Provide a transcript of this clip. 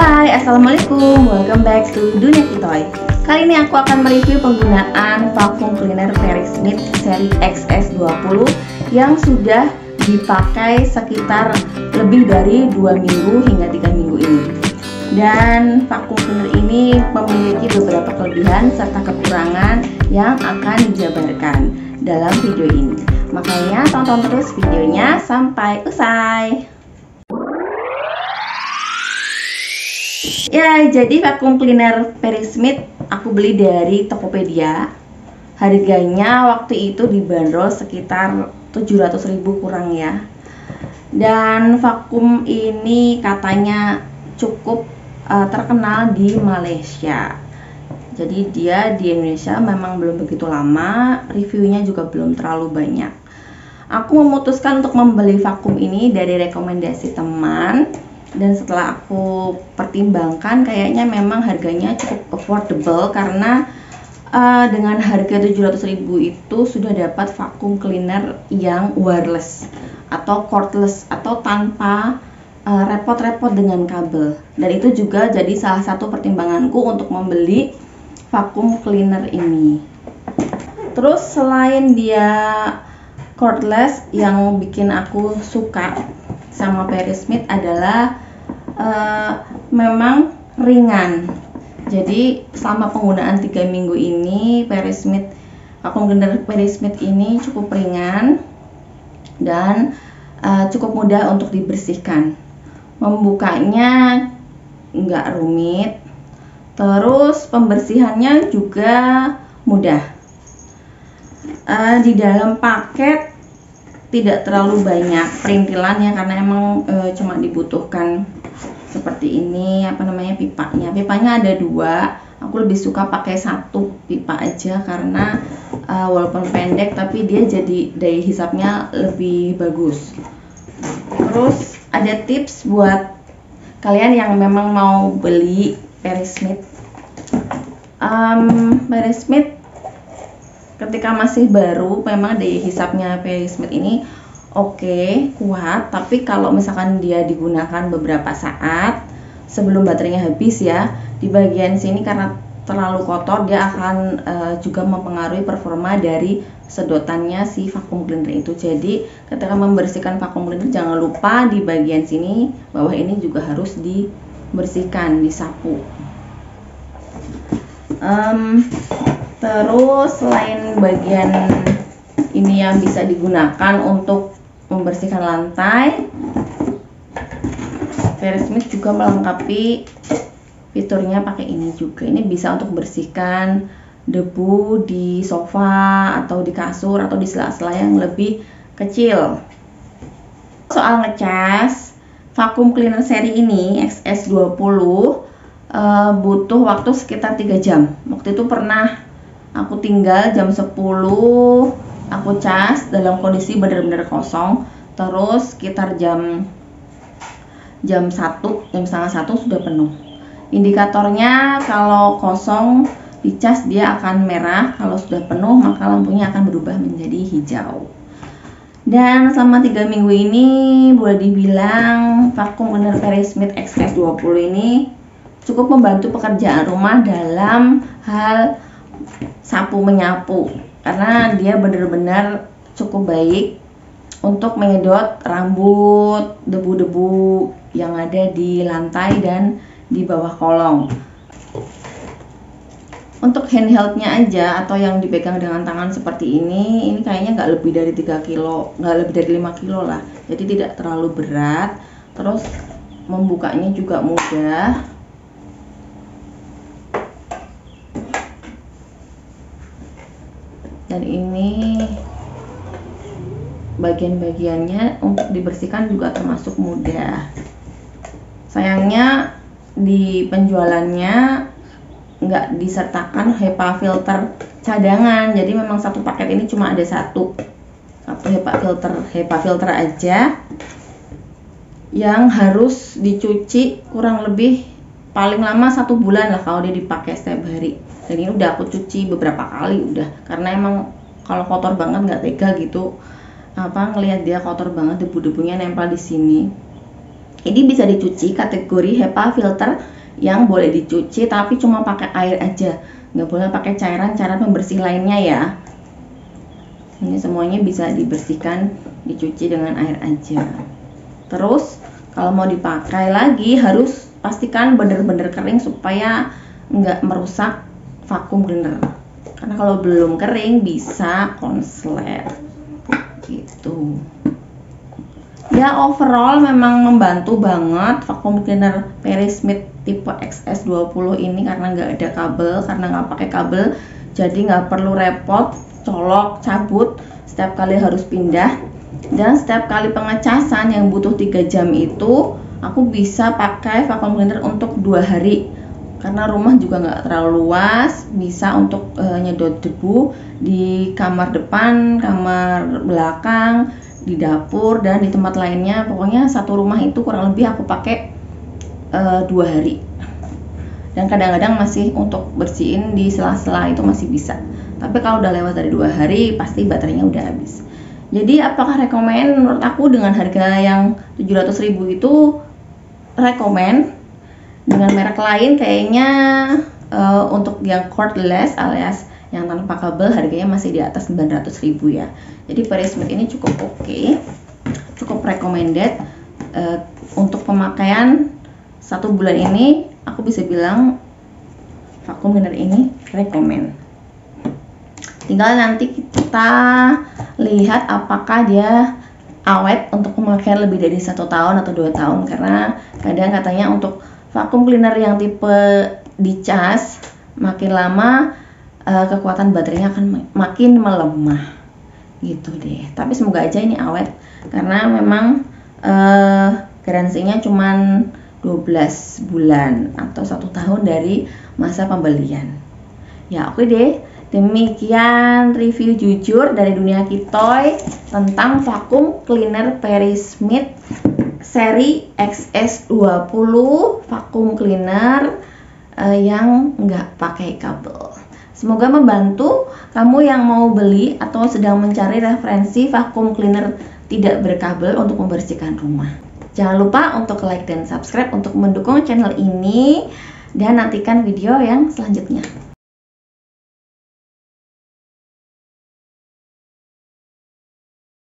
Hai, assalamualaikum, welcome back to Dunia Kitoy. Kali ini aku akan mereview penggunaan vacuum cleaner Perismith seri XS20 yang sudah dipakai sekitar lebih dari 2 minggu hingga 3 minggu ini. Dan vacuum cleaner ini memiliki beberapa kelebihan serta kekurangan yang akan dijabarkan dalam video ini. Makanya tonton terus videonya sampai usai. Ya, jadi vacuum cleaner Perismith aku beli dari Tokopedia. Harganya waktu itu dibanderol sekitar 700.000 kurang ya. Dan vakum ini katanya cukup terkenal di Malaysia. Jadi dia di Indonesia memang belum begitu lama, reviewnya juga belum terlalu banyak. Aku memutuskan untuk membeli vakum ini dari rekomendasi teman. Dan setelah aku pertimbangkan, kayaknya memang harganya cukup affordable karena dengan harga 700.000 itu sudah dapat vacuum cleaner yang wireless atau cordless atau tanpa repot-repot dengan kabel. Dan itu juga jadi salah satu pertimbanganku untuk membeli vacuum cleaner ini. Terus selain dia cordless, yang bikin aku suka sama Perismith adalah memang ringan. Jadi selama penggunaan 3 minggu ini vacuum cleaner Perismith ini cukup ringan dan cukup mudah untuk dibersihkan. Membukanya nggak rumit, terus pembersihannya juga mudah. Di dalam paket tidak terlalu banyak perintilannya karena emang cuma dibutuhkan seperti ini, pipanya ada 2. Aku lebih suka pakai 1 pipa aja karena walaupun pendek tapi dia jadi daya hisapnya lebih bagus. Terus ada tips buat kalian yang memang mau beli Perismith. Perismith ketika masih baru memang daya hisapnya Perismith ini oke, kuat, tapi kalau misalkan dia digunakan beberapa saat sebelum baterainya habis ya, di bagian sini karena terlalu kotor dia akan juga mempengaruhi performa dari sedotannya si vacuum cleaner itu. Jadi ketika membersihkan vacuum cleaner jangan lupa di bagian sini bawah ini juga harus dibersihkan, disapu. Terus selain bagian ini yang bisa digunakan untuk membersihkan lantai, Perismith juga melengkapi fiturnya pakai ini juga. Ini bisa untuk bersihkan debu di sofa atau di kasur atau di sela-sela yang lebih kecil. Soal ngecas, vacuum cleaner seri ini XS20 butuh waktu sekitar 3 jam. Waktu itu pernah aku tinggal jam 10, aku cas dalam kondisi benar-benar kosong. Terus sekitar jam 1, jam setengah 1 sudah penuh. Indikatornya kalau kosong dicas dia akan merah, kalau sudah penuh maka lampunya akan berubah menjadi hijau. Dan selama 3 minggu ini boleh dibilang vacuum cleaner Perismith XS20 ini cukup membantu pekerjaan rumah dalam hal sapu menyapu, karena dia benar-benar cukup baik untuk menyedot rambut, debu-debu yang ada di lantai dan di bawah kolong. Untuk handheldnya aja atau yang dipegang dengan tangan seperti ini kayaknya nggak lebih dari 3 kilo, nggak lebih dari 5 kilo lah. Jadi tidak terlalu berat. Terus membukanya juga mudah. Dan ini bagian-bagiannya untuk dibersihkan juga termasuk mudah. Sayangnya di penjualannya nggak disertakan HEPA filter cadangan, jadi memang satu paket ini cuma ada satu HEPA filter aja yang harus dicuci kurang lebih paling lama 1 bulan lah kalau dia dipakai setiap hari. Dan ini udah aku cuci beberapa kali udah, karena emang kalau kotor banget nggak tega gitu ngelihat dia kotor banget, debu-debunya nempel di sini. Ini bisa dicuci, kategori HEPA filter yang boleh dicuci tapi cuma pakai air aja, nggak boleh pakai cairan pembersih lainnya ya. Ini semuanya bisa dibersihkan, dicuci dengan air aja. Terus kalau mau dipakai lagi harus pastikan benar-benar kering supaya nggak merusak vacuum cleaner, karena kalau belum kering bisa konslet gitu. Ya, overall memang membantu banget vacuum cleaner Perry Smith tipe XS20 ini, karena nggak ada kabel, karena nggak pakai kabel, jadi nggak perlu repot colok cabut setiap kali harus pindah. Dan setiap kali pengecasan yang butuh 3 jam itu aku bisa pakai vacuum cleaner untuk 2 hari, karena rumah juga nggak terlalu luas, bisa untuk nyedot debu di kamar depan, kamar belakang, di dapur, dan di tempat lainnya. Pokoknya satu rumah itu kurang lebih aku pakai 2 hari. Dan kadang-kadang masih untuk bersihin di sela-sela itu masih bisa. Tapi kalau udah lewat dari 2 hari pasti baterainya udah habis. Jadi apakah rekomen? Menurut aku dengan harga yang 700.000 itu rekomen. Dengan merek lain kayaknya untuk yang cordless alias yang tanpa kabel harganya masih di atas 900.000 ya. Jadi Perry Smith ini cukup oke, cukup recommended untuk pemakaian 1 bulan ini. Aku bisa bilang vacuum cleaner ini rekomen. Tinggal nanti kita lihat apakah dia awet untuk pemakaian lebih dari 1 tahun atau 2 tahun, karena kadang katanya untuk vacuum cleaner yang tipe dicas makin lama kekuatan baterainya akan makin melemah gitu deh. Tapi semoga aja ini awet, karena memang garansinya cuman 12 bulan atau 1 tahun dari masa pembelian. Ya oke deh, demikian review jujur dari dunia Kitoy tentang vacuum cleaner Perry Smith seri XS20 vacuum cleaner yang nggak pakai kabel. Semoga membantu kamu yang mau beli atau sedang mencari referensi vacuum cleaner tidak berkabel untuk membersihkan rumah. Jangan lupa untuk like dan subscribe untuk mendukung channel ini, dan nantikan video yang selanjutnya.